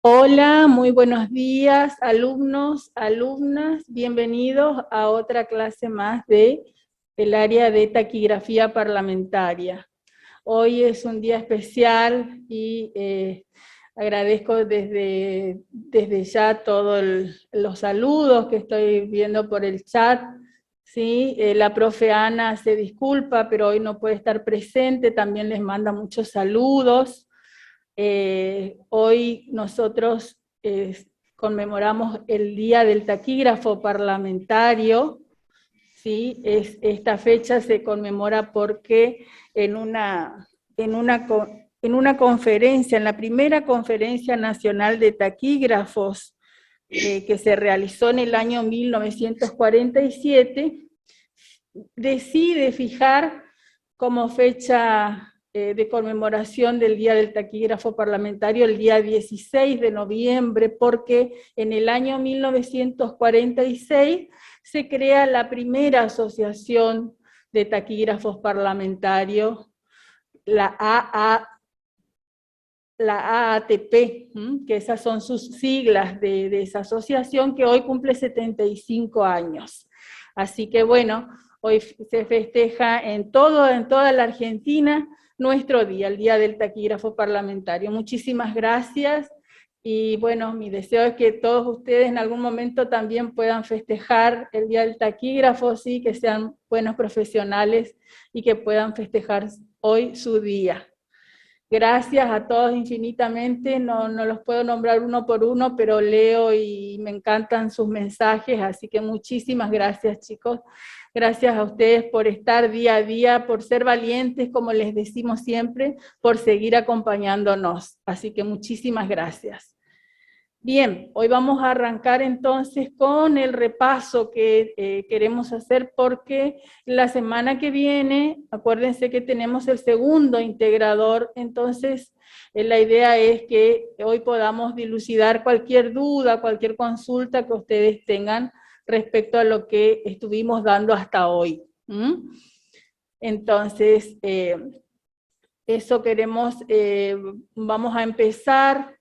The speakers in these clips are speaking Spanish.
Hola, muy buenos días, alumnos, alumnas, bienvenidos a otra clase más de el área de taquigrafía parlamentaria. Hoy es un día especial y agradezco desde ya todos los saludos que estoy viendo por el chat. ¿Sí? La profe Ana se disculpa, pero hoy no puede estar presente, también les manda muchos saludos. Hoy nosotros conmemoramos el Día del Taquígrafo Parlamentario. ¿Sí? Esta fecha se conmemora porque en una conferencia, en la primera conferencia nacional de taquígrafos que se realizó en el año 1947, decide fijar como fecha de conmemoración del Día del Taquígrafo Parlamentario el día 16 de noviembre, porque en el año 1946 se crea la primera asociación de taquígrafos parlamentarios, la AATP, que esas son sus siglas de esa asociación, que hoy cumple 75 años. Así que bueno, hoy se festeja en toda la Argentina nuestro día, el Día del Taquígrafo Parlamentario. Muchísimas gracias y bueno, mi deseo es que todos ustedes en algún momento también puedan festejar el Día del Taquígrafo, ¿sí? Que sean buenos profesionales y que puedan festejar hoy su día. Gracias a todos infinitamente, no los puedo nombrar uno por uno, pero leo y me encantan sus mensajes, así que muchísimas gracias, chicos. Gracias a ustedes por estar día a día, por ser valientes, como les decimos siempre, por seguir acompañándonos. Así que muchísimas gracias. Bien, hoy vamos a arrancar entonces con el repaso que queremos hacer porque la semana que viene, acuérdense que tenemos el segundo integrador, entonces la idea es que hoy podamos dilucidar cualquier duda, cualquier consulta que ustedes tengan respecto a lo que estuvimos dando hasta hoy. Entonces, eso queremos, vamos a empezar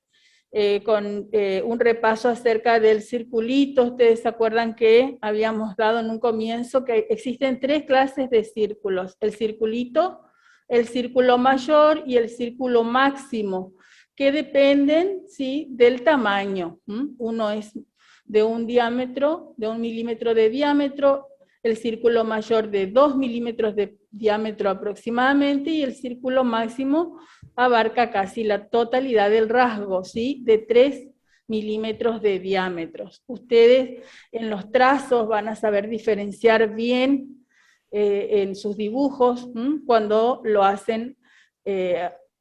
con un repaso acerca del circulito. Ustedes se acuerdan que habíamos dado en un comienzo que existen tres clases de círculos: el circulito, el círculo mayor y el círculo máximo, que dependen, ¿sí?, del tamaño. Uno es de un diámetro, de 1 milímetro de diámetro, el círculo mayor de 2 milímetros de diámetro aproximadamente, y el círculo máximo abarca casi la totalidad del rasgo, ¿sí?, de 3 milímetros de diámetro. Ustedes en los trazos van a saber diferenciar bien en sus dibujos cuando lo hacen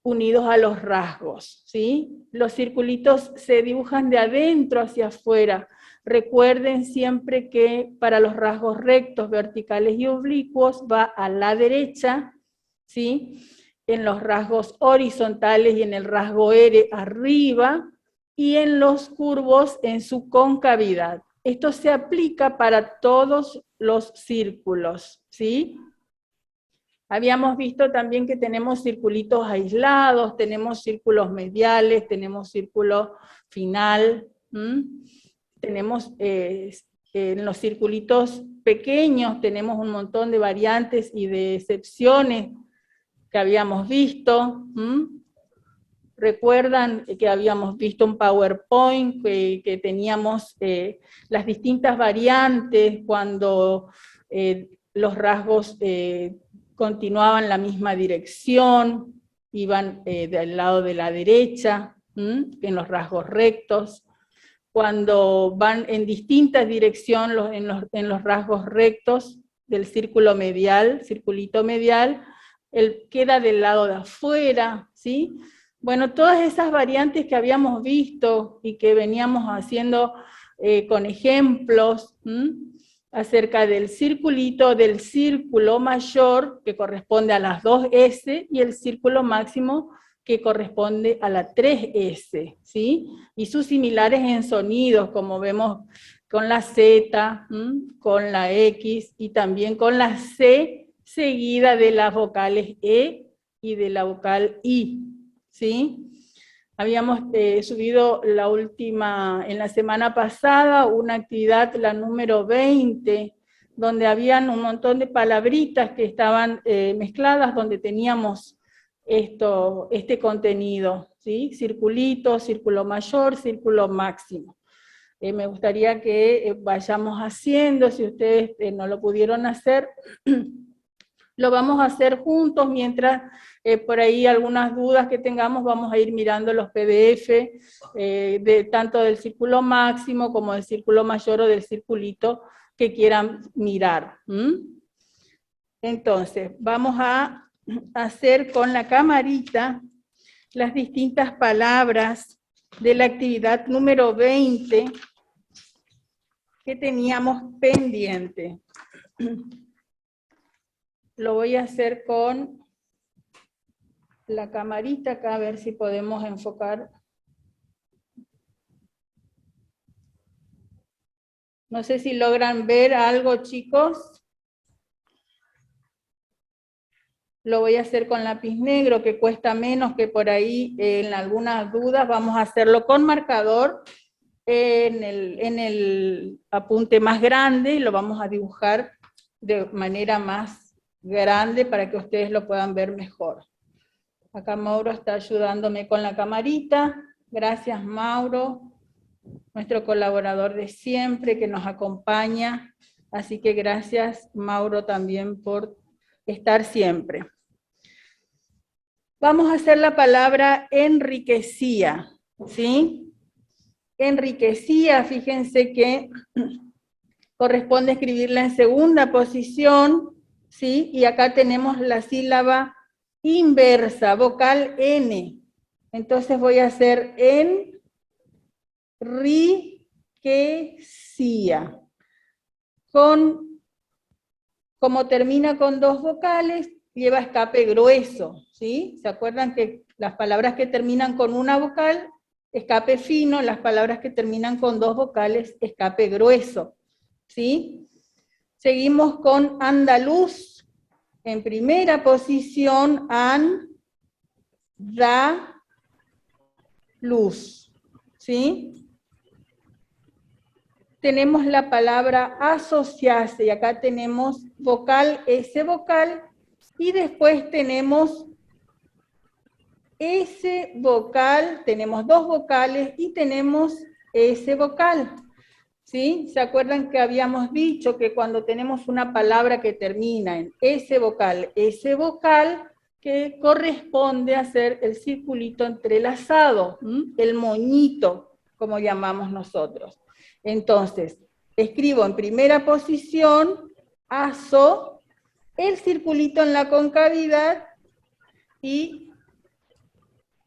unidos a los rasgos, ¿sí? Los circulitos se dibujan de adentro hacia afuera. Recuerden siempre que para los rasgos rectos, verticales y oblicuos va a la derecha, ¿sí? En los rasgos horizontales y en el rasgo R arriba, y en los curvos en su concavidad. Esto se aplica para todos los círculos, ¿sí? Habíamos visto también que tenemos circulitos aislados, tenemos círculos mediales, tenemos círculo final, tenemos en los circulitos pequeños tenemos un montón de variantes y de excepciones que habíamos visto. Recuerdan que habíamos visto un PowerPoint que teníamos las distintas variantes cuando los rasgos continuaban la misma dirección, iban del lado de la derecha, en los rasgos rectos. Cuando van en distintas direcciones en los rasgos rectos del círculo medial, circulito medial, él queda del lado de afuera, ¿sí? Bueno, todas esas variantes que habíamos visto y que veníamos haciendo con ejemplos acerca del circulito, del círculo mayor, que corresponde a las 2S, y el círculo máximo, que corresponde a la 3S, ¿sí? Y sus similares en sonidos, como vemos con la Z, con la X y también con la C, seguida de las vocales E y de la vocal I, ¿sí? Habíamos subido en la semana pasada, una actividad, la número 20, donde habían un montón de palabritas que estaban mezcladas, donde teníamos este contenido, ¿sí? Circulito, círculo mayor, círculo máximo. Me gustaría que vayamos haciendo, si ustedes no lo pudieron hacer, lo vamos a hacer juntos, mientras por ahí algunas dudas que tengamos, vamos a ir mirando los PDF, tanto del círculo máximo como del círculo mayor o del circulito que quieran mirar. Entonces, vamos a hacer con la camarita las distintas palabras de la actividad número 20 que teníamos pendiente. Lo voy a hacer con la camarita acá, a ver si podemos enfocar. No sé si logran ver algo, chicos. Lo voy a hacer con lápiz negro, que cuesta menos, que por ahí en algunas dudas vamos a hacerlo con marcador en el apunte más grande, y lo vamos a dibujar de manera más grande para que ustedes lo puedan ver mejor. Acá Mauro está ayudándome con la camarita. Gracias, Mauro, nuestro colaborador de siempre que nos acompaña. Así que gracias, Mauro, también por estar siempre. Vamos a hacer la palabra enriquecía, ¿sí? Enriquecía, fíjense que corresponde escribirla en segunda posición, ¿sí? Y acá tenemos la sílaba inversa, vocal N. Entonces voy a hacer enriquecía. Como termina con dos vocales, lleva escape grueso, ¿sí? ¿Se acuerdan que las palabras que terminan con una vocal, escape fino, las palabras que terminan con dos vocales, escape grueso, ¿sí? Seguimos con andaluz. En primera posición, luz, ¿sí? Tenemos la palabra asociarse, y acá tenemos vocal, S vocal, y después tenemos S vocal, tenemos dos vocales, y tenemos S vocal, ¿sí? ¿Se acuerdan que habíamos dicho que cuando tenemos una palabra que termina en S vocal, que corresponde a hacer el circulito entrelazado, el moñito, como llamamos nosotros? Entonces, escribo en primera posición, aso, el circulito en la concavidad, y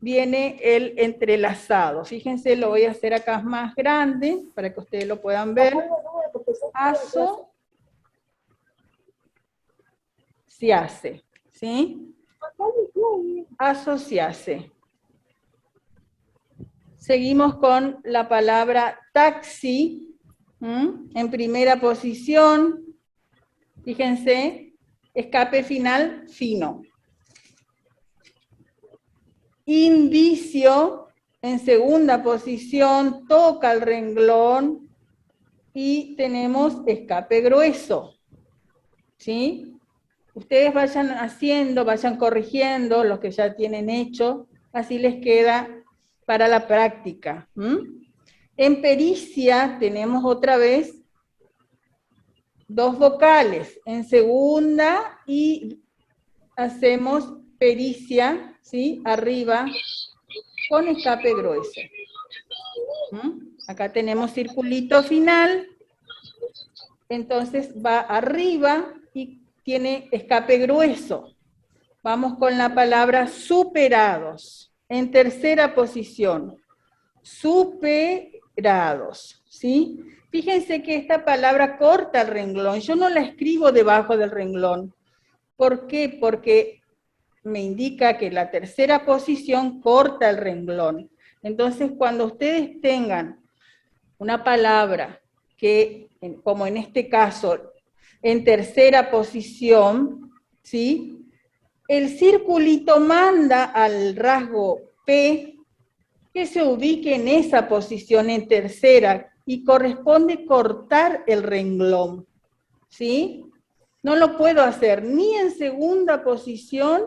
viene el entrelazado. Fíjense, lo voy a hacer acá más grande, para que ustedes lo puedan ver. Aso, se hace, ¿sí? Asociarse. Seguimos con la palabra taxi, en primera posición, fíjense, escape final fino. Indicio, en segunda posición, toca el renglón, y tenemos escape grueso, ¿sí? Ustedes vayan haciendo, vayan corrigiendo los que ya tienen hecho, así les queda para la práctica. En pericia tenemos otra vez dos vocales, en segunda, y hacemos pericia, ¿sí? Arriba, con escape grueso. Acá tenemos circulito final, entonces va arriba y tiene escape grueso. Vamos con la palabra superados. En tercera posición, superados, ¿sí? Fíjense que esta palabra corta el renglón. Yo no la escribo debajo del renglón. ¿Por qué? Porque me indica que la tercera posición corta el renglón. Entonces, cuando ustedes tengan una palabra que, como en este caso, en tercera posición, ¿sí? El circulito manda al rasgo P que se ubique en esa posición en tercera y corresponde cortar el renglón, ¿sí? No lo puedo hacer ni en segunda posición,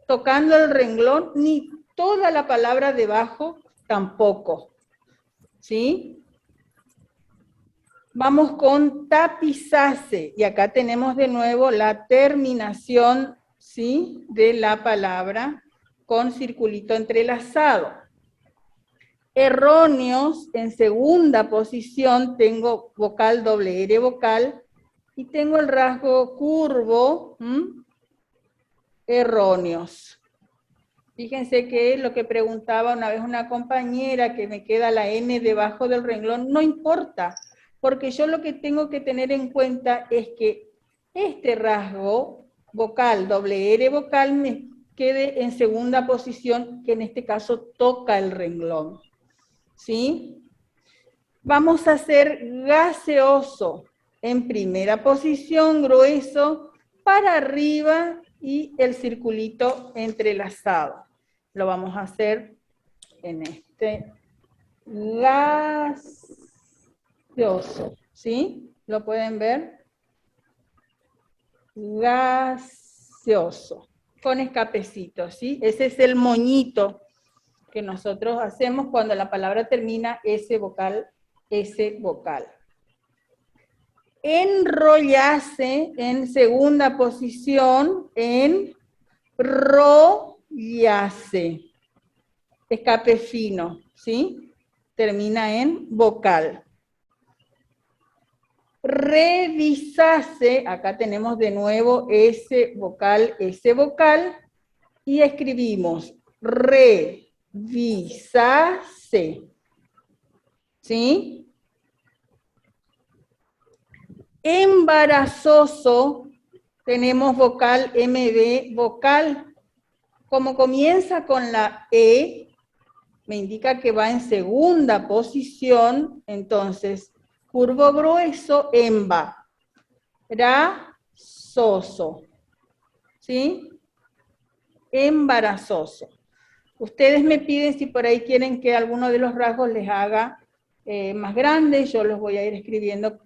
tocando el renglón, ni toda la palabra debajo tampoco, ¿sí? Vamos con tapizase, y acá tenemos de nuevo la terminación, ¿sí?, de la palabra con circulito entrelazado. Erróneos, en segunda posición tengo vocal doble R vocal, y tengo el rasgo curvo, erróneos. Fíjense que lo que preguntaba una vez una compañera, que me queda la N debajo del renglón, no importa, porque yo lo que tengo que tener en cuenta es que este rasgo vocal, doble R vocal, me quede en segunda posición, que en este caso toca el renglón, ¿sí? Vamos a hacer gaseoso en primera posición, grueso, para arriba y el circulito entrelazado. Lo vamos a hacer en este gaseoso, ¿sí? ¿Lo pueden ver? Gaseoso, con escapecito, ¿sí? Ese es el moñito que nosotros hacemos cuando la palabra termina S vocal, S vocal. Enrollase en segunda posición, enrollase. Escape fino, ¿sí? Termina en vocal. Revisase, acá tenemos de nuevo S vocal, y escribimos revisase, ¿sí? Embarazoso, tenemos vocal MB vocal. Como comienza con la E, me indica que va en segunda posición, entonces, curvo grueso, embarazoso, ¿sí? Embarazoso. Ustedes me piden si por ahí quieren que alguno de los rasgos les haga más grandes, yo los voy a ir escribiendo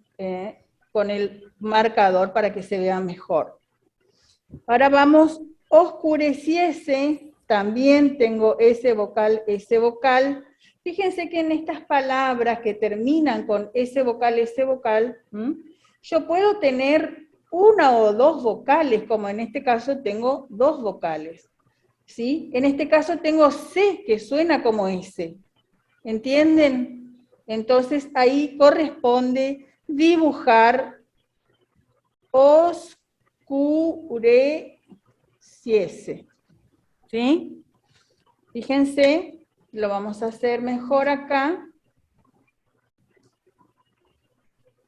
con el marcador para que se vea mejor. Ahora vamos, oscureciese, también tengo S vocal, Fíjense que en estas palabras que terminan con S vocal, yo puedo tener una o dos vocales, como en este caso tengo dos vocales, ¿sí? En este caso tengo C, que suena como S, ¿entienden? Entonces ahí corresponde dibujar oscureciese, ¿sí? Fíjense, lo vamos a hacer mejor acá.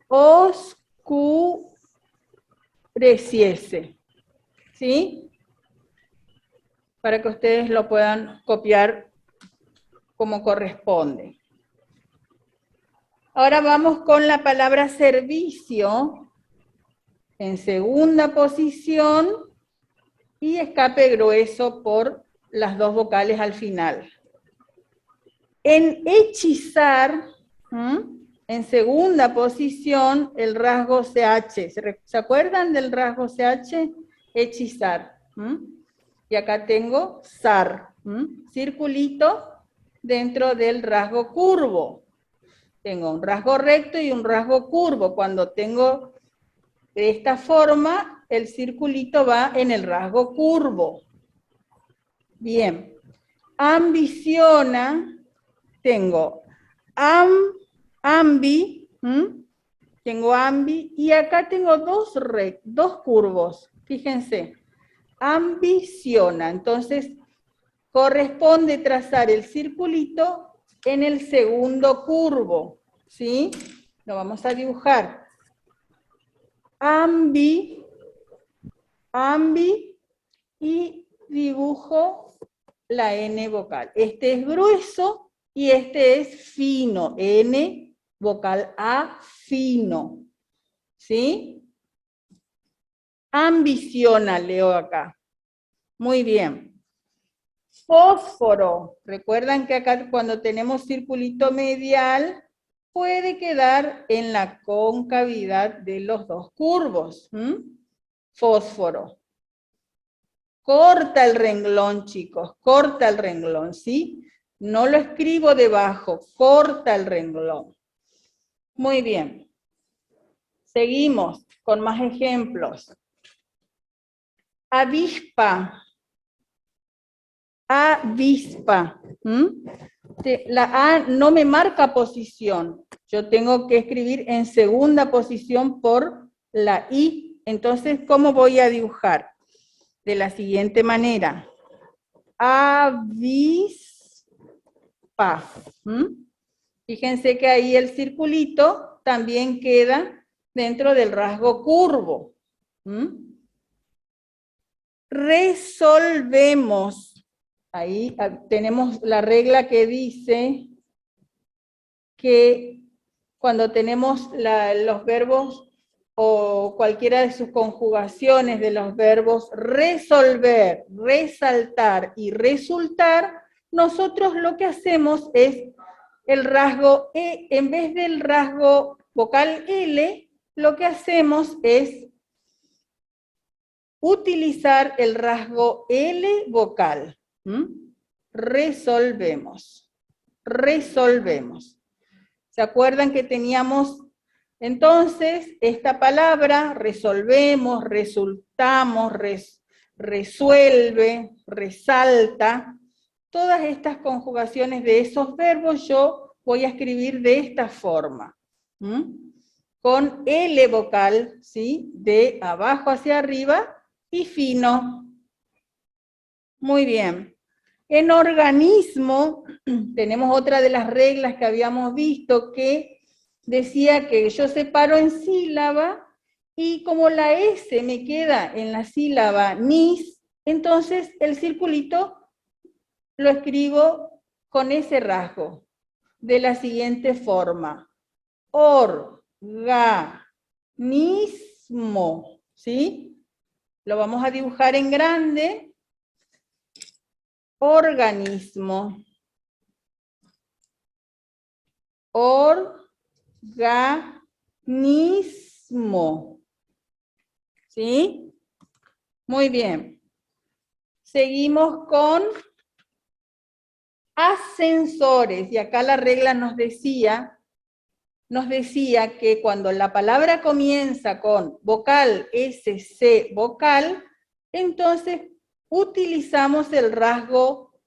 Oscureciese, ¿sí? Para que ustedes lo puedan copiar como corresponde. Ahora vamos con la palabra servicio, en segunda posición, y escape grueso por las dos vocales al final. En hechizar, en segunda posición, el rasgo CH. ¿Se acuerdan del rasgo CH? Hechizar. Y acá tengo zar, circulito dentro del rasgo curvo. Tengo un rasgo recto y un rasgo curvo. Cuando tengo de esta forma, el circulito va en el rasgo curvo. Bien. Ambiciona, tengo ambi, tengo ambi, y acá tengo dos curvos. Fíjense, ambiciona. Entonces, corresponde trazar el circulito en el segundo curvo, ¿sí? Lo vamos a dibujar. Ambi, y dibujo la N vocal. Este es grueso y este es fino. N vocal A fino, ¿sí? Ambiciona, leo acá. Muy bien. Fósforo. Recuerdan que acá cuando tenemos circulito medial, puede quedar en la concavidad de los dos curvos. Fósforo. Corta el renglón, chicos, corta el renglón, ¿sí? No lo escribo debajo, corta el renglón. Muy bien. Seguimos con más ejemplos. Avispa. Avispa. La A no me marca posición. Yo tengo que escribir en segunda posición por la I. Entonces, ¿cómo voy a dibujar? De la siguiente manera. Avispa. Fíjense que ahí el circulito también queda dentro del rasgo curvo. Resolvemos. Ahí tenemos la regla que dice que cuando tenemos los verbos o cualquiera de sus conjugaciones de los verbos resolver, resaltar y resultar, nosotros lo que hacemos es el rasgo E, en vez del rasgo vocal L, lo que hacemos es utilizar el rasgo L vocal. Resolvemos. Resolvemos. ¿Se acuerdan que teníamos entonces esta palabra? Resolvemos, resultamos, resuelve, resalta. Todas estas conjugaciones de esos verbos yo voy a escribir de esta forma. Con L vocal, ¿sí? De abajo hacia arriba y fino. Muy bien. En organismo, tenemos otra de las reglas que habíamos visto que decía que yo separo en sílaba y como la S me queda en la sílaba nis, entonces el circulito lo escribo con ese rasgo, de la siguiente forma. Organismo, ¿sí? Lo vamos a dibujar en grande. Organismo. Organismo. ¿Sí? Muy bien. Seguimos con ascensores. Y acá la regla nos decía que cuando la palabra comienza con vocal, SC vocal, entonces utilizamos el rasgo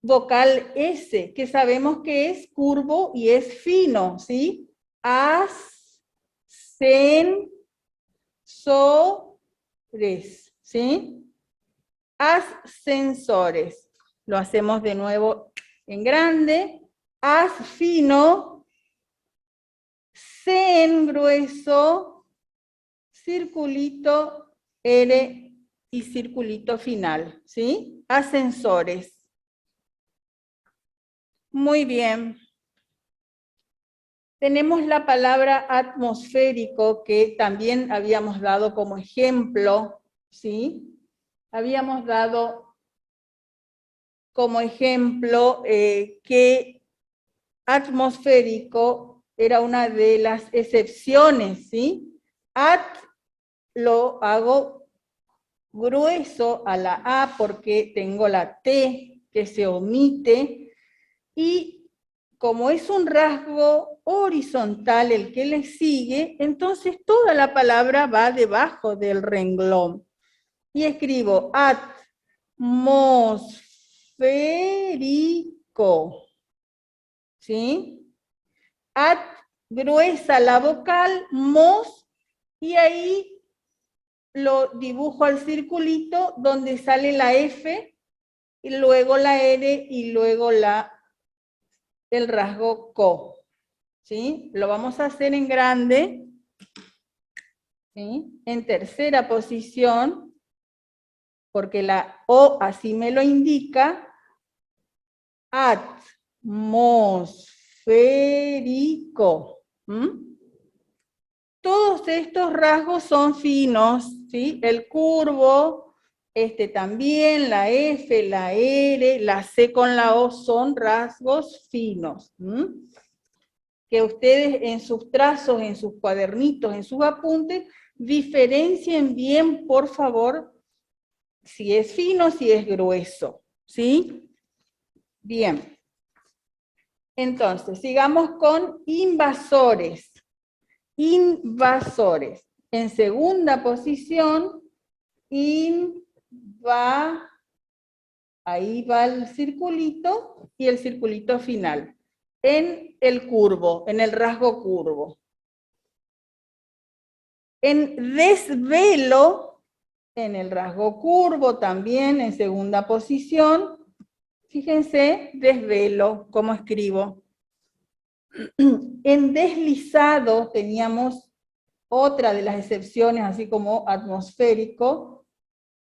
vocal S, que sabemos que es curvo y es fino, ¿sí? Ascensores, ¿sí? Ascensores. Lo hacemos de nuevo en grande. As fino, C en grueso, circulito R y circulito final, ¿sí? Ascensores. Muy bien. Tenemos la palabra atmosférico que también habíamos dado como ejemplo, ¿sí? Habíamos dado como ejemplo que atmosférico era una de las excepciones, ¿sí? Lo hago grueso a la A porque tengo la T que se omite y como es un rasgo horizontal el que le sigue, entonces toda la palabra va debajo del renglón. Y escribo atmosférico. ¿Sí? Gruesa la vocal, mos, y ahí lo dibujo al circulito donde sale la F, y luego la R, y luego el rasgo co. ¿Sí? Lo vamos a hacer en grande, ¿sí? En tercera posición, porque la O así me lo indica, atmosférico. Todos estos rasgos son finos, ¿sí? El curvo, Este también, la F, la R, la C con la O son rasgos finos. Que ustedes en sus trazos, en sus cuadernitos, en sus apuntes, diferencien bien, por favor, si es fino, si es grueso. ¿Sí? Bien. Entonces, sigamos con invasores. Invasores. En segunda posición, ahí va el circulito y el circulito final. En el curvo, en el rasgo curvo. En desvelo, en el rasgo curvo también, en segunda posición. Fíjense, desvelo, ¿cómo escribo? En deslizado teníamos otra de las excepciones, así como atmosférico,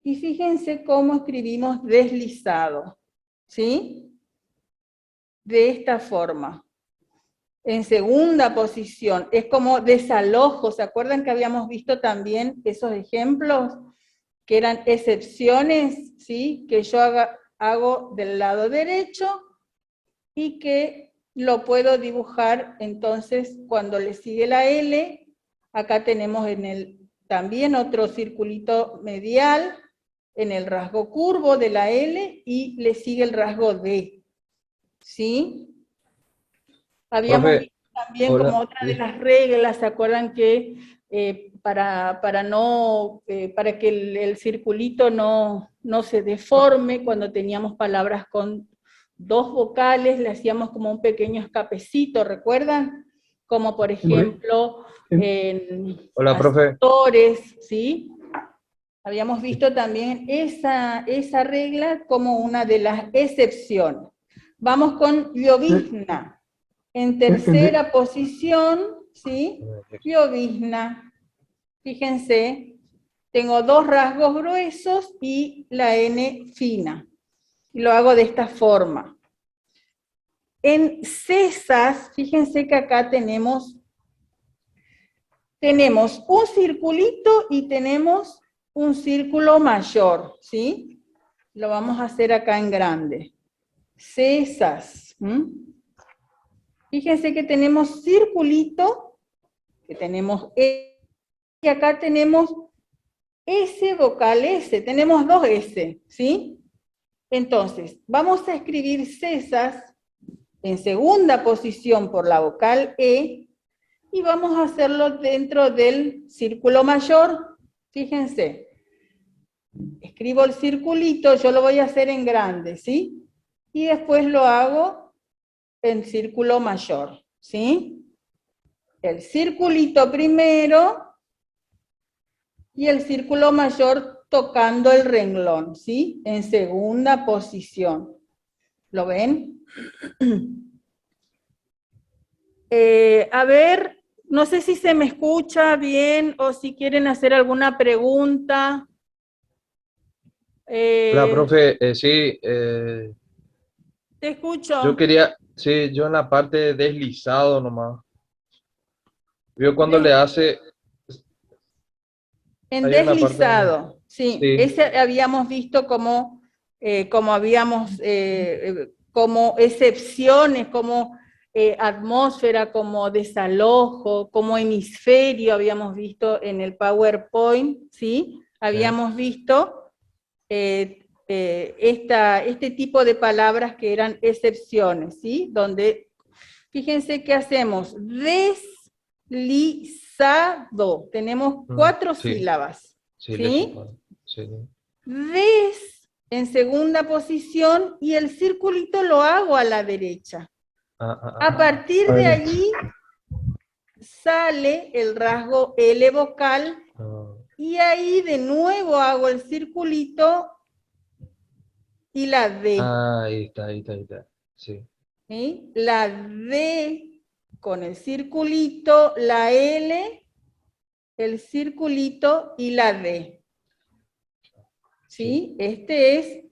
y fíjense cómo escribimos deslizado, ¿sí? De esta forma. En segunda posición, es como desalojo. ¿Se acuerdan que habíamos visto también esos ejemplos? Que eran excepciones, ¿sí? Que yo hago del lado derecho y que lo puedo dibujar entonces cuando le sigue la L. Acá tenemos también otro circulito medial en el rasgo curvo de la L y le sigue el rasgo D. ¿Sí? Habíamos Profe, visto también hola. como otra de Sí. las reglas, ¿se acuerdan que para que el circulito no se deforme, cuando teníamos palabras con dos vocales, le hacíamos como un pequeño escapecito, ¿recuerdan? Como por ejemplo en Hola, profe. actores, ¿sí? Habíamos visto también esa regla como una de las excepciones. Vamos con llovizna. En tercera posición, ¿sí? Llovizna. Fíjense, tengo dos rasgos gruesos y la N fina. Y lo hago de esta forma. En cesas, fíjense que acá tenemos un circulito y tenemos un círculo mayor, ¿sí? Lo vamos a hacer acá en grande. Cesas. Fíjense que tenemos circulito, que tenemos E, y acá tenemos S vocal S, tenemos dos S, ¿sí? Entonces, vamos a escribir cesas en segunda posición por la vocal E, y vamos a hacerlo dentro del círculo mayor. Fíjense, escribo el circulito, yo lo voy a hacer en grande, ¿sí? Y después lo hago en círculo mayor, ¿sí? El circulito primero y el círculo mayor tocando el renglón, ¿sí? En segunda posición. ¿Lo ven? A ver, no sé si se me escucha bien o si quieren hacer alguna pregunta. Hola, profe. Sí, Te yo escucho. quería, sí, yo en la parte de deslizado nomás. Vio cuando le hace, En hay una parte donde, deslizado, sí, sí, ese habíamos visto como excepciones, como atmósfera, como desalojo, como hemisferio, habíamos visto en el PowerPoint, ¿sí? sí. Habíamos visto este tipo de palabras que eran excepciones, ¿sí? Donde, fíjense qué hacemos, deslizado, tenemos 4 Sí, sílabas, sí, le ¿sí? supo. Sí. Des en segunda posición y el circulito lo hago a la derecha. Ah, ah, A ah. partir de allí sale el rasgo L vocal Ah, y ahí de nuevo hago el circulito y la D. ahí está, ahí está, ahí está. Sí. ¿Sí? La D con el circulito, la L, el circulito y la D. Sí. ¿Sí? Este es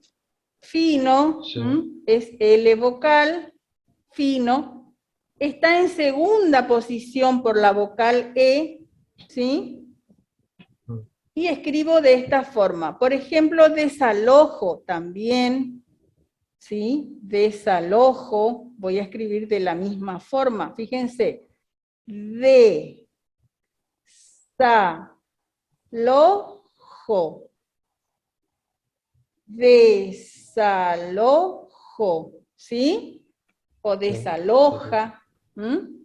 fino, Sí. es L vocal, fino. Está en segunda posición por la vocal E, ¿sí? y escribo de esta forma. Por ejemplo, desalojo también, ¿sí? Desalojo, voy a escribir de la misma forma. Fíjense, desalojo, desalojo, ¿sí? O Sí, sí, sí. desaloja. ¿Mm?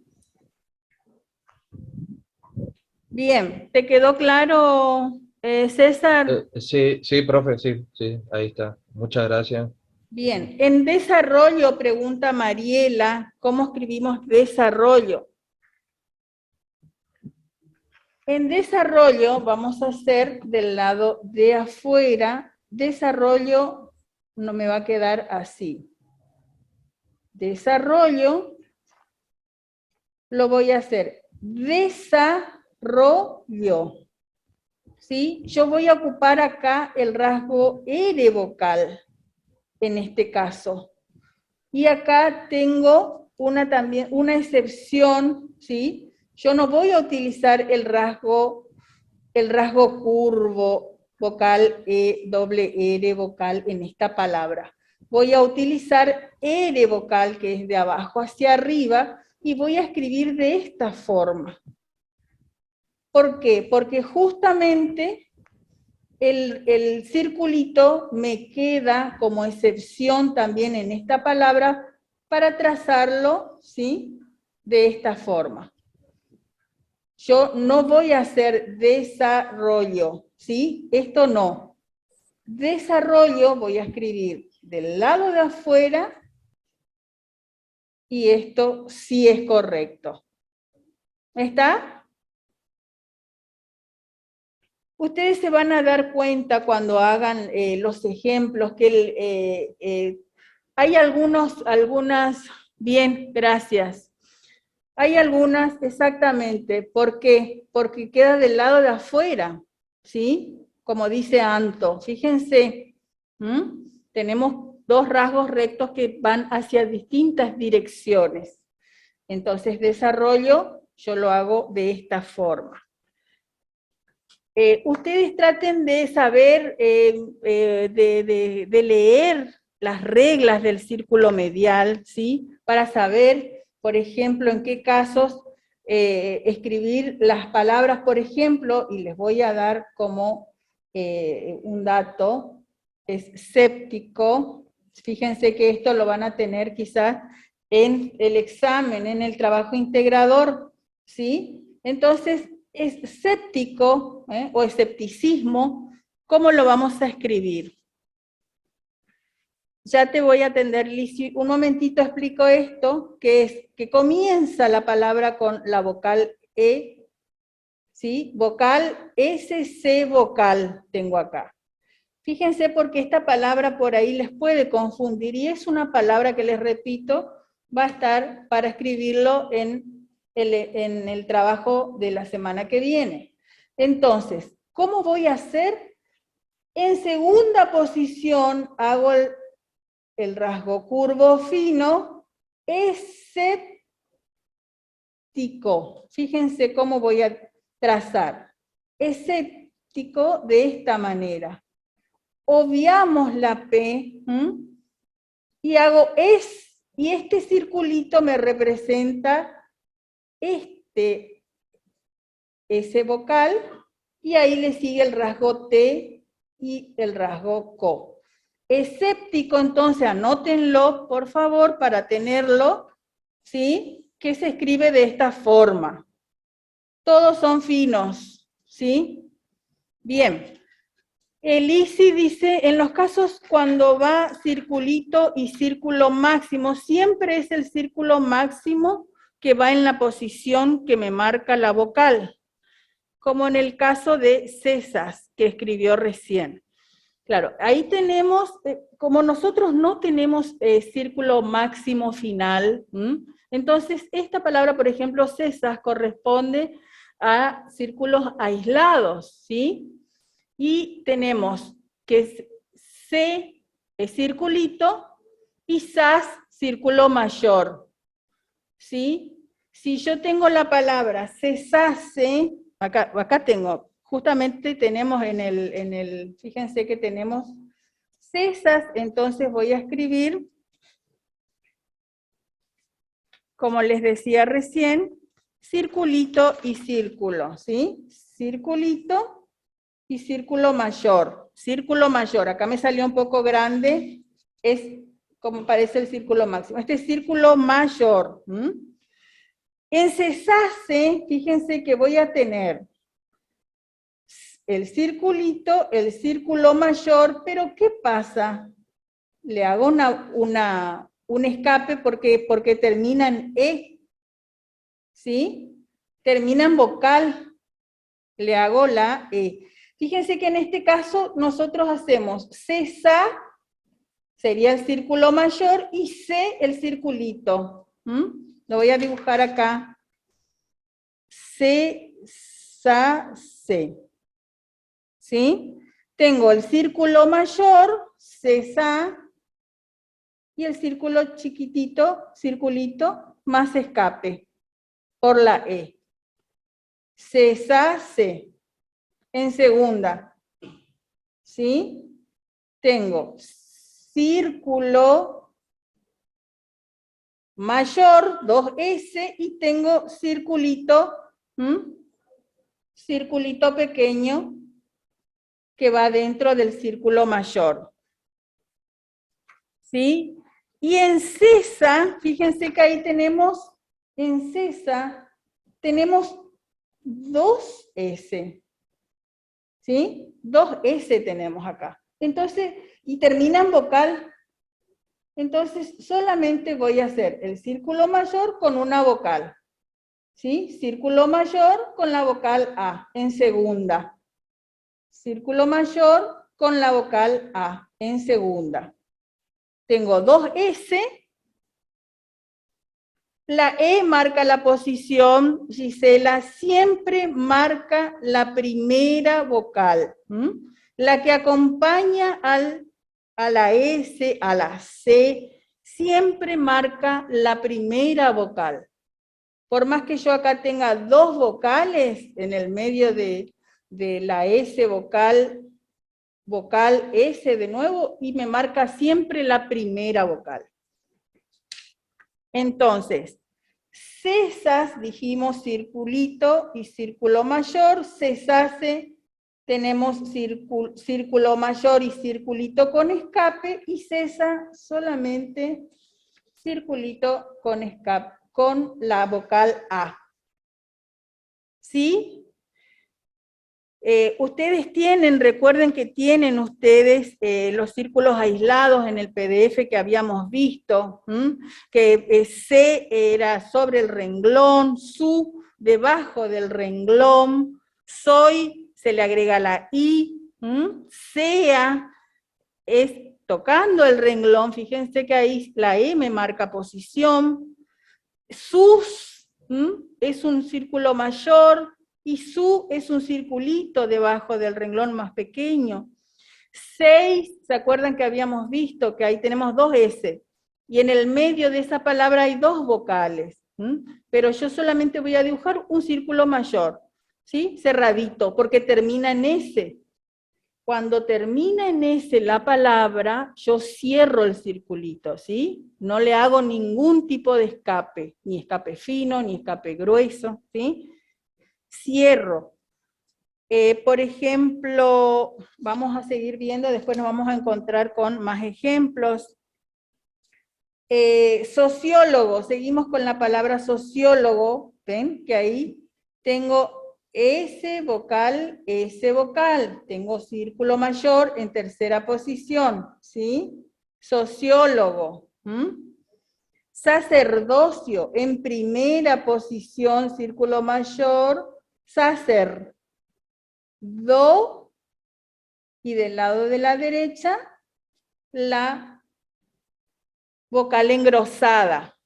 Bien, ¿te quedó claro, César? Sí, sí, profe, sí, sí, ahí está. Muchas gracias. Bien, en desarrollo, pregunta Mariela, ¿cómo escribimos desarrollo? En desarrollo vamos a hacer del lado de afuera, desarrollo no me va a quedar así. Desarrollo lo voy a hacer desarrollo, ¿sí? Yo voy a ocupar acá el rasgo R vocal, en este caso. Y acá tengo también una excepción, ¿sí? Yo no voy a utilizar el rasgo curvo vocal doble R vocal en esta palabra. Voy a utilizar R vocal, que es de abajo hacia arriba, y voy a escribir de esta forma. ¿Por qué? Porque justamente el circulito me queda como excepción también en esta palabra para trazarlo, ¿sí? De esta forma. Yo no voy a hacer desarrollo, ¿sí? Esto no. Desarrollo voy a escribir del lado de afuera y esto sí es correcto. ¿Está? Ustedes se van a dar cuenta cuando hagan los ejemplos que hay algunas, bien, gracias. Hay algunas, exactamente. ¿Por qué? Porque queda del lado de afuera, ¿sí? Como dice Anto. Fíjense, tenemos dos rasgos rectos que van hacia distintas direcciones. Entonces, desarrollo, yo lo hago de esta forma. Ustedes traten de saber, de leer las reglas del círculo medial, ¿sí? Para saber, por ejemplo, en qué casos escribir las palabras, por ejemplo, y les voy a dar como un dato, es séptico. Fíjense que esto lo van a tener quizás en el examen, en el trabajo integrador, ¿sí? Entonces, escéptico o escepticismo, ¿cómo lo vamos a escribir? Ya te voy a atender, Lizzy. Un momentito explico esto, que es que comienza la palabra con la vocal E, ¿sí? Vocal, SC vocal tengo acá. Fíjense porque esta palabra por ahí les puede confundir y es una palabra que les repito, va a estar para escribirlo en el trabajo de la semana que viene. Entonces, ¿cómo voy a hacer? En segunda posición hago el rasgo curvo fino, escéptico. Fíjense cómo voy a trazar. Escéptico de esta manera. Obviamos la P y hago y este circulito me representa ese vocal, y ahí le sigue el rasgo T y el rasgo CO. Escéptico, entonces, anótenlo, por favor, para tenerlo, ¿sí? Que se escribe de esta forma. Todos son finos, ¿sí? Bien. Elisi dice, en los casos cuando va circulito y círculo máximo, siempre es el círculo máximo que va en la posición que me marca la vocal, como en el caso de César, que escribió recién. Claro, ahí tenemos, como nosotros no tenemos círculo máximo final, entonces esta palabra, por ejemplo, César, corresponde a círculos aislados, ¿sí? Y tenemos que C es circulito y SAS círculo mayor, ¿sí? Si yo tengo la palabra cesase, acá tengo justamente tenemos fíjense que tenemos cesas, entonces voy a escribir, como les decía recién, circulito y círculo, ¿sí? Circulito y círculo mayor. Círculo mayor, acá me salió un poco grande, es como parece el círculo máximo. Este es círculo mayor. En cesase, fíjense que voy a tener el circulito, el círculo mayor, pero ¿qué pasa? Le hago un escape porque termina en E, ¿sí? Termina en vocal, le hago la E. Fíjense que en este caso nosotros hacemos cesa, sería el círculo mayor, y C el circulito. Lo voy a dibujar acá. C, sa, C. ¿Sí? Tengo el círculo mayor, cesa, y el círculo chiquitito, circulito, más escape, por la E. Cesa, C. En segunda, ¿sí? Tengo círculo mayor, 2S, y tengo circulito, circulito pequeño, que va dentro del círculo mayor. ¿Sí? Y en cesa, fíjense que ahí tenemos, en cesa, tenemos 2S. ¿Sí? 2S tenemos acá. Entonces, y termina en vocal. Entonces, solamente voy a hacer el círculo mayor con una vocal. ¿Sí? Círculo mayor con la vocal A en segunda. Círculo mayor con la vocal A en segunda. Tengo 2S. La E marca la posición, Gisela, siempre marca la primera vocal. La que acompaña a la S, a la C, siempre marca la primera vocal. Por más que yo acá tenga dos vocales en el medio de la S vocal S de nuevo, y me marca siempre la primera vocal. Entonces, cesas, dijimos circulito y círculo mayor, cesase, tenemos círculo mayor y circulito con escape, y cesa solamente circulito con escape, con la vocal A. ¿Sí? Ustedes tienen, recuerden que tienen ustedes los círculos aislados en el PDF que habíamos visto, que C era sobre el renglón, su debajo del renglón, soy se le agrega la I, sea es tocando el renglón, fíjense que ahí la E me marca posición, sus es un círculo mayor, y su es un circulito debajo del renglón más pequeño. 6, ¿se acuerdan que habíamos visto que ahí tenemos 2S? Y en el medio de esa palabra hay dos vocales. Pero yo solamente voy a dibujar un círculo mayor, ¿sí? Cerradito, porque termina en S. Cuando termina en S la palabra, yo cierro el circulito, ¿sí? No le hago ningún tipo de escape, ni escape fino, ni escape grueso, ¿sí? Cierro. Por ejemplo, vamos a seguir viendo, después nos vamos a encontrar con más ejemplos. Sociólogo, seguimos con la palabra sociólogo, ¿ven? Que ahí tengo S vocal, tengo círculo mayor en tercera posición, ¿sí? Sociólogo. Sacerdocio, en primera posición, círculo mayor, sacer. Do, y del lado de la derecha, la vocal engrosada.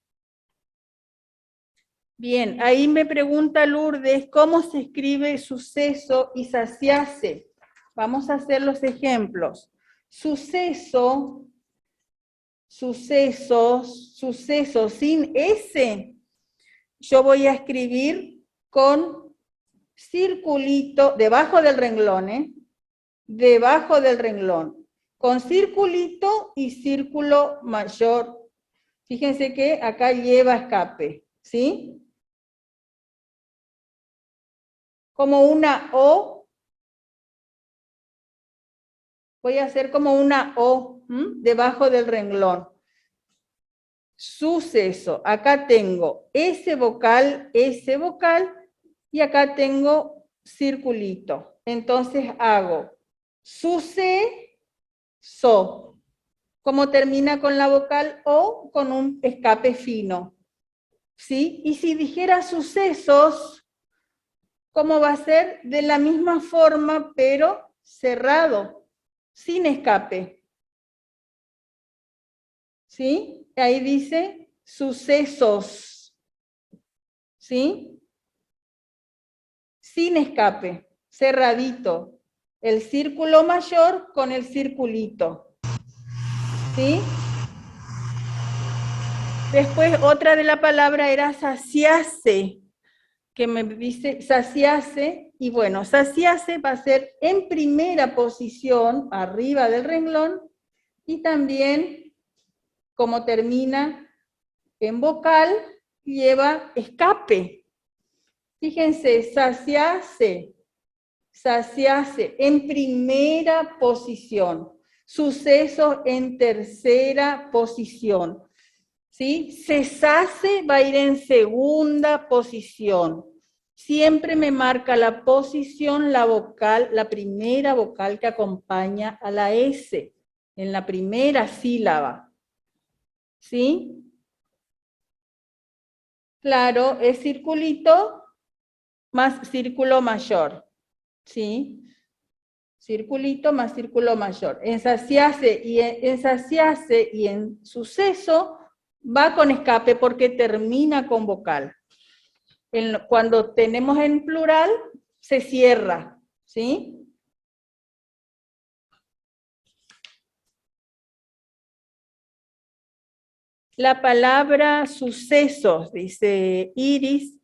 Bien, ahí me pregunta Lourdes, ¿cómo se escribe suceso y saciase? Vamos a hacer los ejemplos. Suceso sin S, yo voy a escribir con circulito, debajo del renglón, debajo del renglón, con circulito y círculo mayor. Fíjense que acá lleva escape, ¿sí? Como una O. Voy a hacer como una O debajo del renglón. Suceso. Acá tengo ese vocal, y acá tengo circulito. Entonces hago suceso. Como termina con la vocal O, con un escape fino. ¿Sí? Y si dijera sucesos, ¿cómo va a ser? De la misma forma, pero cerrado, sin escape. ¿Sí? Ahí dice sucesos. ¿Sí? Sin escape, cerradito. El círculo mayor con el circulito. ¿Sí? Después otra de la palabra era saciarse, que me dice saciarse, y bueno, saciarse va a ser en primera posición, arriba del renglón, y también, como termina en vocal, lleva escape. Fíjense, saciarse, en primera posición, suceso en tercera posición. ¿Sí? Cesarse va a ir en segunda posición. Siempre me marca la posición, la vocal, la primera vocal que acompaña a la S, en la primera sílaba. ¿Sí? Claro, es circulito más círculo mayor. ¿Sí? Circulito más círculo mayor. En saciarse y en suceso va con escape porque termina con vocal. Cuando tenemos en plural, se cierra, ¿sí? La palabra sucesos, dice Iris,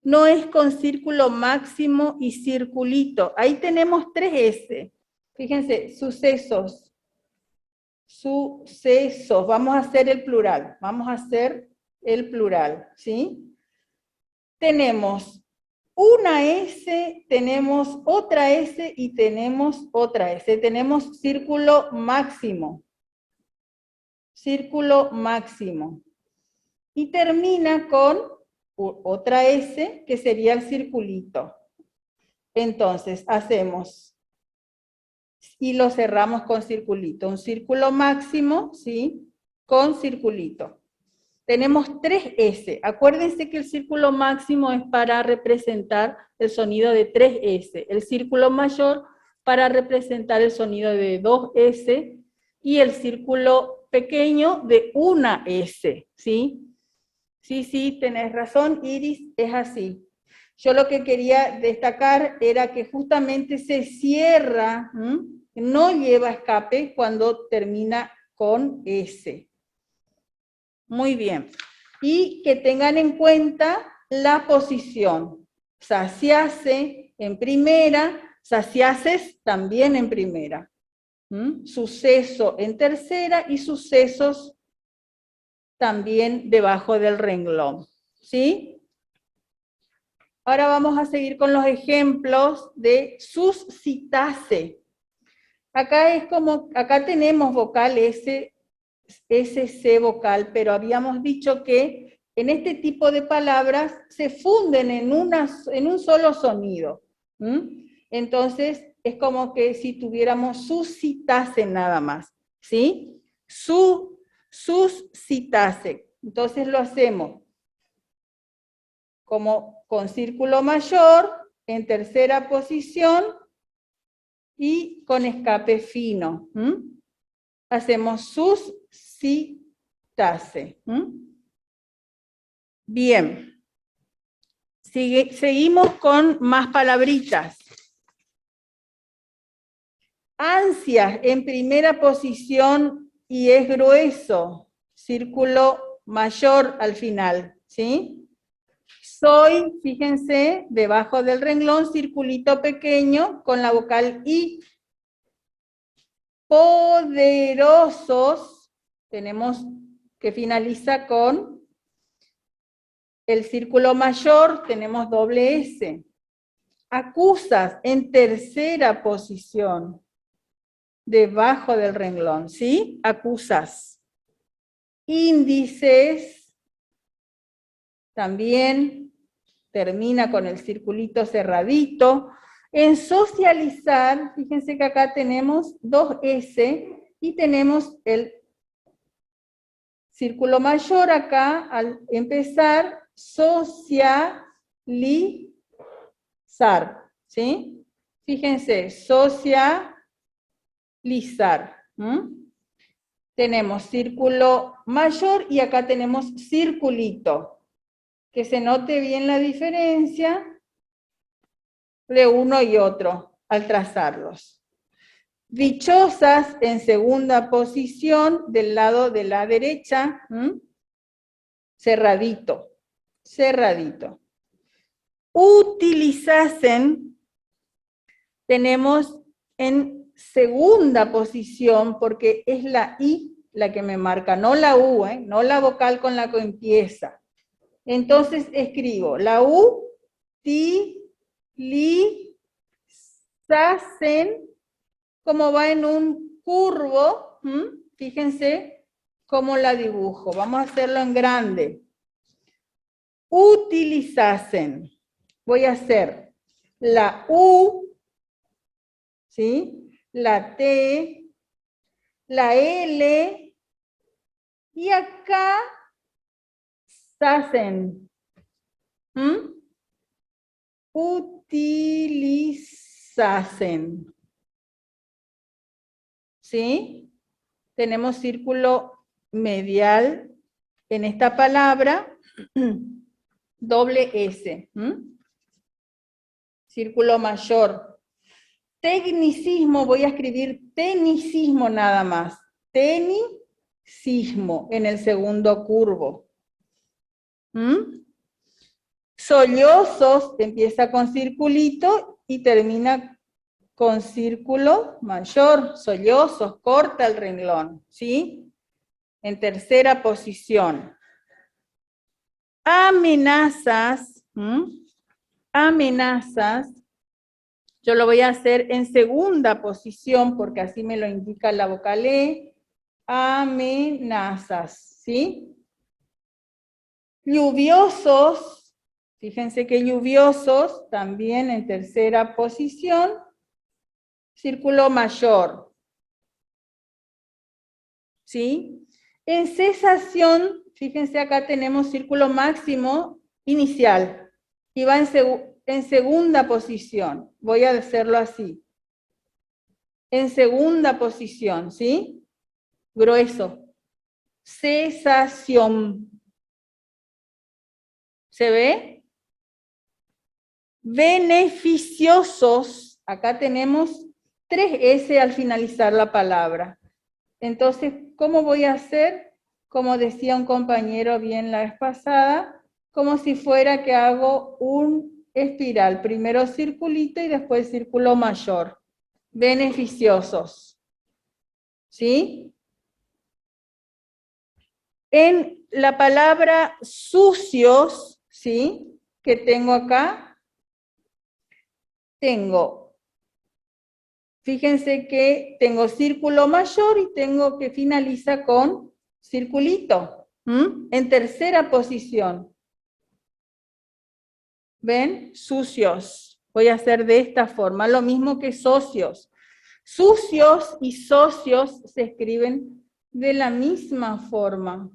no es con círculo máximo y circulito. Ahí tenemos 3 S. Fíjense, sucesos. Sucesos. Vamos a hacer el plural. ¿Sí? Tenemos una S, tenemos otra S y tenemos otra S. Tenemos círculo máximo. Círculo máximo. Y termina con otra S que sería el circulito. Entonces, hacemos y lo cerramos con circulito. Un círculo máximo, ¿sí? Con circulito. Tenemos 3 S. Acuérdense que el círculo máximo es para representar el sonido de 3 S. El círculo mayor para representar el sonido de 2 S. Y el círculo pequeño de 1 S. ¿Sí? Sí, tenés razón, Iris, es así. Yo lo que quería destacar era que justamente se cierra, no lleva escape cuando termina con S. Muy bien. Y que tengan en cuenta la posición. Saciarse en primera, saciaces también en primera. Suceso en tercera y sucesos también debajo del renglón. ¿Sí? Ahora vamos a seguir con los ejemplos de suscitarse. Acá tenemos vocal SC vocal, pero habíamos dicho que en este tipo de palabras se funden en un solo sonido. Entonces, es como que si tuviéramos suscitase nada más, ¿sí? Suscitase. Entonces lo hacemos como con círculo mayor, en tercera posición, y con escape fino. Hacemos suscitase. Bien. Seguimos con más palabritas. Ansias en primera posición y es grueso. Círculo mayor al final. ¿Sí? Soy, fíjense, debajo del renglón, circulito pequeño con la vocal I. Poderosos, tenemos que finaliza con el círculo mayor, tenemos doble S. Acusas en tercera posición, debajo del renglón, ¿sí? Acusas. Índices, también termina con el circulito cerradito. En socializar, fíjense que acá tenemos dos S y tenemos el círculo mayor acá, al empezar, socializar, ¿sí? Fíjense, socializar. Tenemos círculo mayor y acá tenemos circulito. Que se note bien la diferencia de uno y otro al trazarlos. Dichosas en segunda posición del lado de la derecha, cerradito, cerradito. Utilizasen, tenemos en segunda posición porque es la I la que me marca, no la U, no la vocal con la que empieza. Entonces escribo la U, ti, li, sasen, como va en un curvo, fíjense cómo la dibujo. Vamos a hacerlo en grande. Utilizasen. Voy a hacer la U, ¿sí? La T, la L, y acá sasen. Utilizasen. ¿Sí? Tenemos círculo medial en esta palabra, doble S. Círculo mayor. Tecnicismo, voy a escribir tenicismo nada más. Tenicismo en el segundo curvo. Sollozos empieza con circulito y termina con círculo mayor. Sollozos, corta el renglón, ¿sí? En tercera posición. Amenazas, amenazas, yo lo voy a hacer en segunda posición porque así me lo indica la vocal E. Amenazas, ¿sí? Lluviosos, fíjense que lluviosos también en tercera posición, círculo mayor, ¿sí? En cesación, fíjense acá tenemos círculo máximo inicial y va en segunda posición. Voy a hacerlo así. En segunda posición, ¿sí? Grueso. Cesación. ¿Se ve? Beneficiosos. Acá tenemos 3S al finalizar la palabra. Entonces, ¿cómo voy a hacer? Como decía un compañero bien la vez pasada, como si fuera que hago un espiral. Primero circulito y después círculo mayor. Beneficiosos. ¿Sí? En la palabra sucios, ¿sí? Que tengo acá, tengo, fíjense que tengo círculo mayor y tengo que finaliza con circulito, en tercera posición. ¿Ven? Sucios. Voy a hacer de esta forma, lo mismo que socios. Sucios y socios se escriben de la misma forma.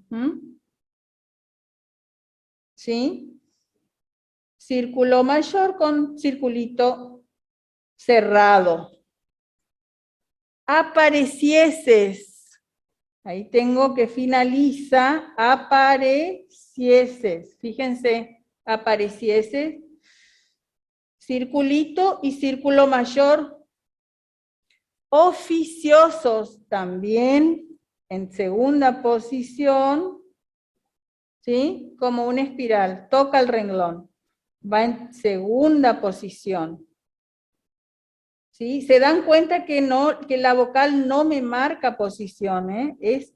¿Sí? Círculo mayor con circulito cerrado. Aparecieses. Ahí tengo que finaliza aparecieses. Fíjense, aparecieses. Circulito y círculo mayor. Oficiosos también en segunda posición. ¿Sí? Como una espiral. Toca el renglón. va en segunda posición. ¿Sí? Se dan cuenta que, que la vocal no me marca posición, ¿eh? Es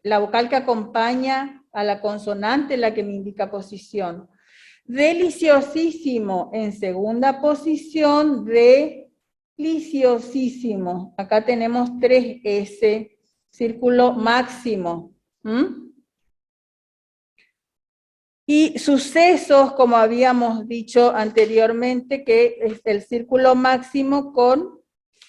la vocal que acompaña a la consonante la que me indica posición. Deliciosísimo en segunda posición, deliciosísimo. Acá tenemos 3 S, círculo máximo. Y sucesos, como habíamos dicho anteriormente, que es el círculo máximo con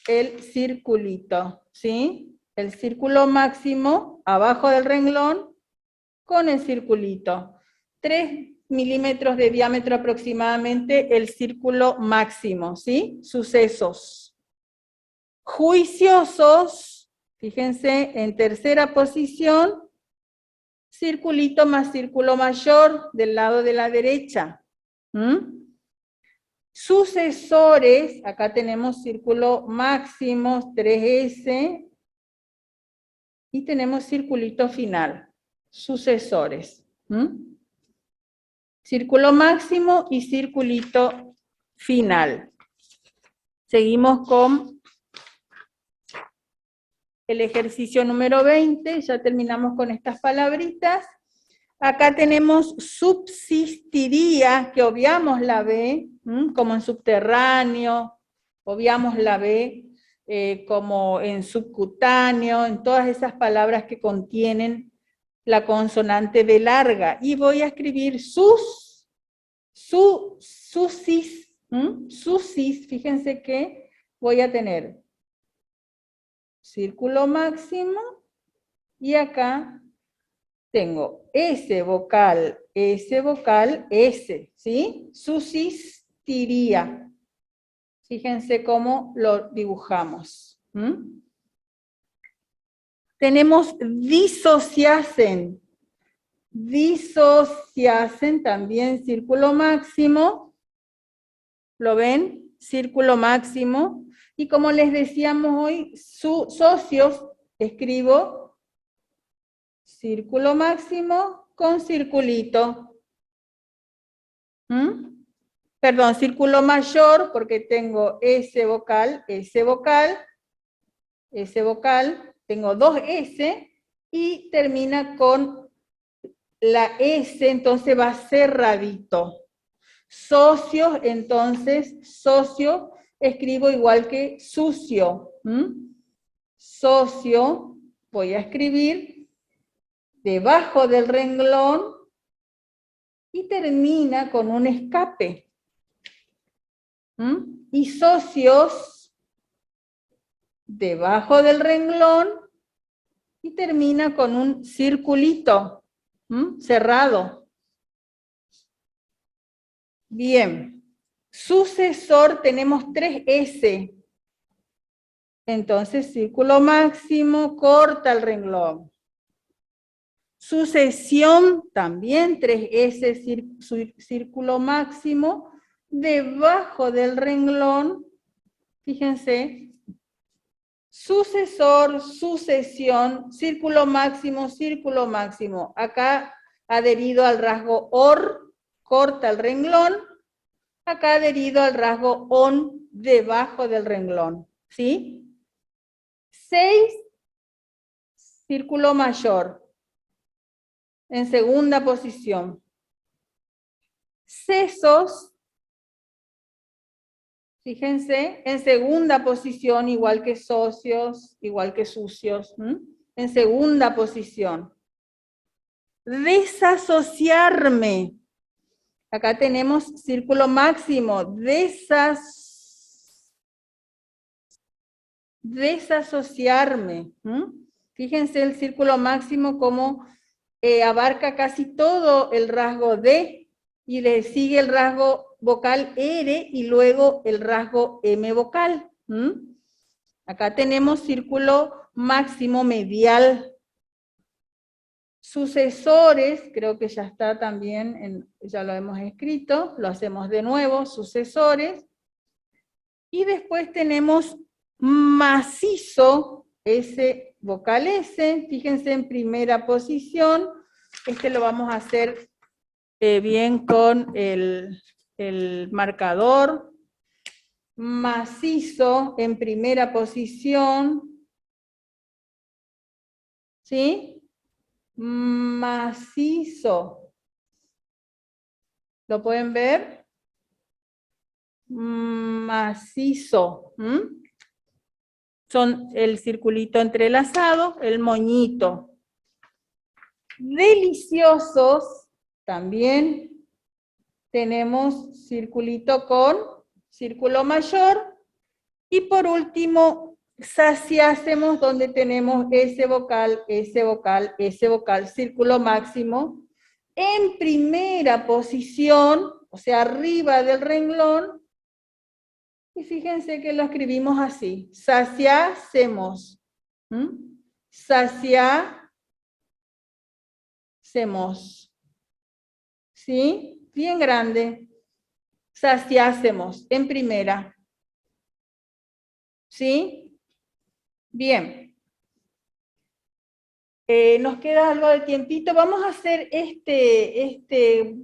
el circulito, ¿sí? El círculo máximo abajo del renglón con el circulito. 3 milímetros de diámetro aproximadamente el círculo máximo, ¿sí? Sucesos. Juiciosos, fíjense, en tercera posición, circulito más círculo mayor del lado de la derecha. Sucesores, acá tenemos círculo máximo, 3S, y tenemos circulito final, sucesores. Círculo máximo y circulito final. Seguimos con el ejercicio número 20, ya terminamos con estas palabritas. Acá tenemos subsistiría, que obviamos la B, como en subterráneo, obviamos la B como en subcutáneo, en todas esas palabras que contienen la consonante B larga. Y voy a escribir susis, fíjense que voy a tener círculo máximo y acá tengo S vocal, S, ¿sí? Subsistiría. Fíjense cómo lo dibujamos. Tenemos disociasen. Disociasen también círculo máximo. ¿Lo ven? Círculo máximo. Y como les decíamos hoy, socios, escribo círculo máximo con circulito. Perdón, círculo mayor, porque tengo S vocal, tengo 2 S, y termina con la S, entonces va cerradito. Socios, entonces, socio, escribo igual que sucio. Socio, voy a escribir debajo del renglón y termina con un escape. Y socios, debajo del renglón y termina con un circulito cerrado. Bien, sucesor tenemos 3 S. Entonces, círculo máximo, corta el renglón. Sucesión, también 3 S, círculo máximo, debajo del renglón, fíjense, sucesor, sucesión, círculo máximo. Acá adherido al rasgo OR, corta el renglón, acá adherido al rasgo ON, debajo del renglón, ¿sí? 6, círculo mayor, en segunda posición. Cesos, fíjense, en segunda posición, igual que socios, igual que sucios, en segunda posición. Desasociarme, acá tenemos círculo máximo, desasociarme. Fíjense el círculo máximo como abarca casi todo el rasgo D y le sigue el rasgo vocal R y luego el rasgo M vocal. Acá tenemos círculo máximo medial. Sucesores, creo que ya está también, ya lo hemos escrito, lo hacemos de nuevo, sucesores. Y después tenemos macizo, S vocal S, fíjense en primera posición, lo vamos a hacer bien con el el marcador. Macizo en primera posición. ¿Sí? Macizo. ¿Lo pueden ver? Macizo. Son el circulito entrelazado, el moñito. Deliciosos, también tenemos circulito con círculo mayor. Y por último, saciásemos, donde tenemos ese vocal, ese vocal, ese vocal, círculo máximo. En primera posición, o sea, arriba del renglón. Y fíjense que lo escribimos así, saciásemos. Saciásemos. ¿Sí? Bien grande. Saciásemos, en primera. ¿Sí? Bien. Nos queda algo de tiempito. Vamos a hacer este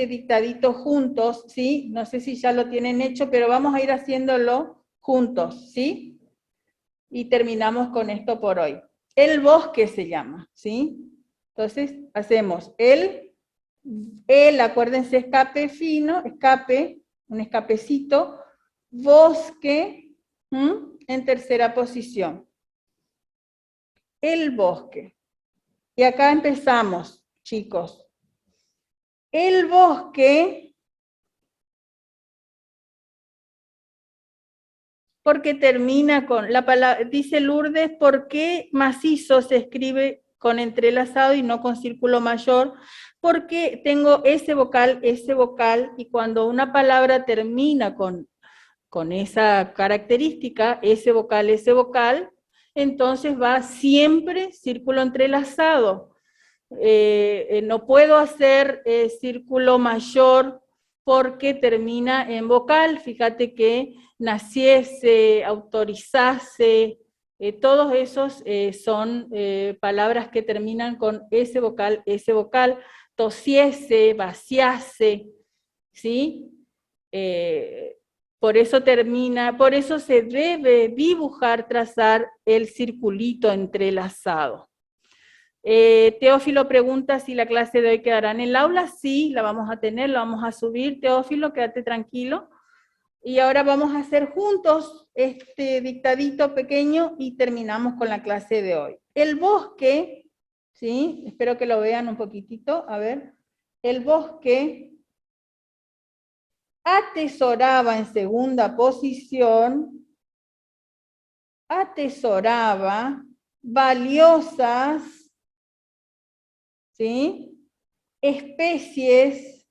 dictadito juntos, ¿sí? No sé si ya lo tienen hecho, pero vamos a ir haciéndolo juntos, ¿sí? Y terminamos con esto por hoy. El bosque se llama, ¿sí? Entonces, hacemos el, acuérdense, escape fino, escape, un escapecito, bosque, en tercera posición. El bosque. Y acá empezamos, chicos. El bosque, porque termina con la palabra, dice Lourdes, ¿por qué macizo se escribe con entrelazado y no con círculo mayor? Porque tengo ese vocal, y cuando una palabra termina con esa característica, ese vocal, entonces va siempre círculo entrelazado. No puedo hacer círculo mayor porque termina en vocal. Fíjate que naciese, autorizase, todos esos son palabras que terminan con ese vocal, tosiese, vaciase, ¿sí? Por eso por eso se debe dibujar, trazar el circulito entrelazado. Teófilo pregunta si la clase de hoy quedará en el aula. Sí, la vamos a tener, la vamos a subir. Teófilo, quédate tranquilo. Y ahora vamos a hacer juntos este dictadito pequeño y terminamos con la clase de hoy. El bosque, ¿sí? Espero que lo vean un poquitito. A ver. El bosque atesoraba en segunda posición, atesoraba valiosas, ¿sí? Especies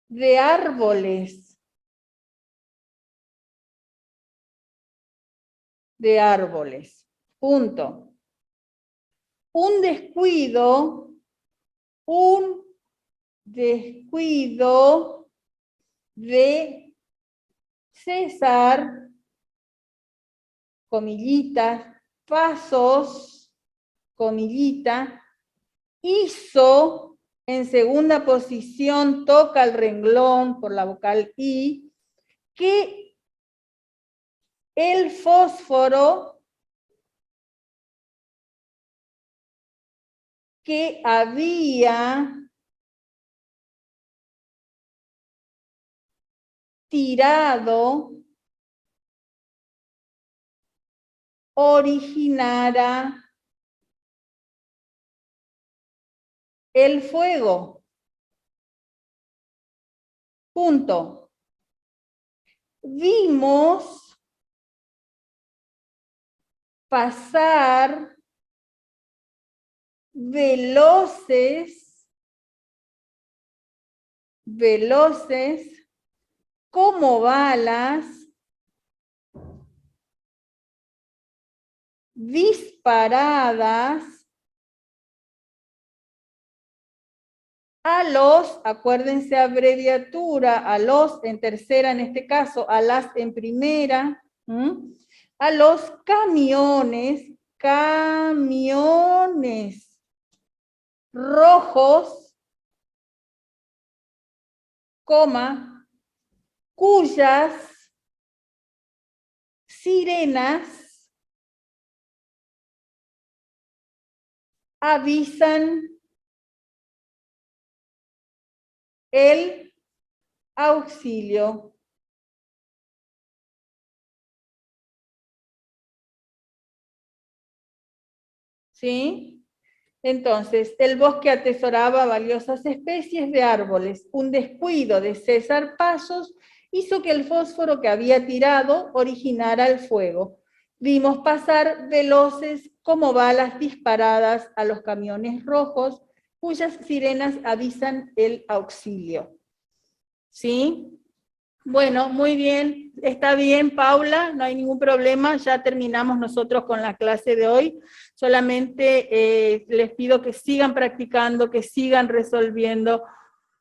de árboles. De árboles. Punto. Un descuido de César, comillitas, pasos, comillita, hizo en segunda posición, toca el renglón por la vocal I, que el fósforo que había tirado originara el fuego. Punto. Vimos pasar veloces como balas disparadas a los, acuérdense abreviatura, a los en tercera en este caso, a las en primera, a los camiones rojos coma, cuyas sirenas avisan el auxilio. ¿Sí? Entonces, el bosque atesoraba valiosas especies de árboles. Un descuido de César Pazos hizo que el fósforo que había tirado originara el fuego. Vimos pasar veloces como balas disparadas a los camiones rojos, cuyas sirenas avisan el auxilio. ¿Sí? Bueno, muy bien, está bien, Paula, no hay ningún problema, ya terminamos nosotros con la clase de hoy. Solamente les pido que sigan practicando, que sigan resolviendo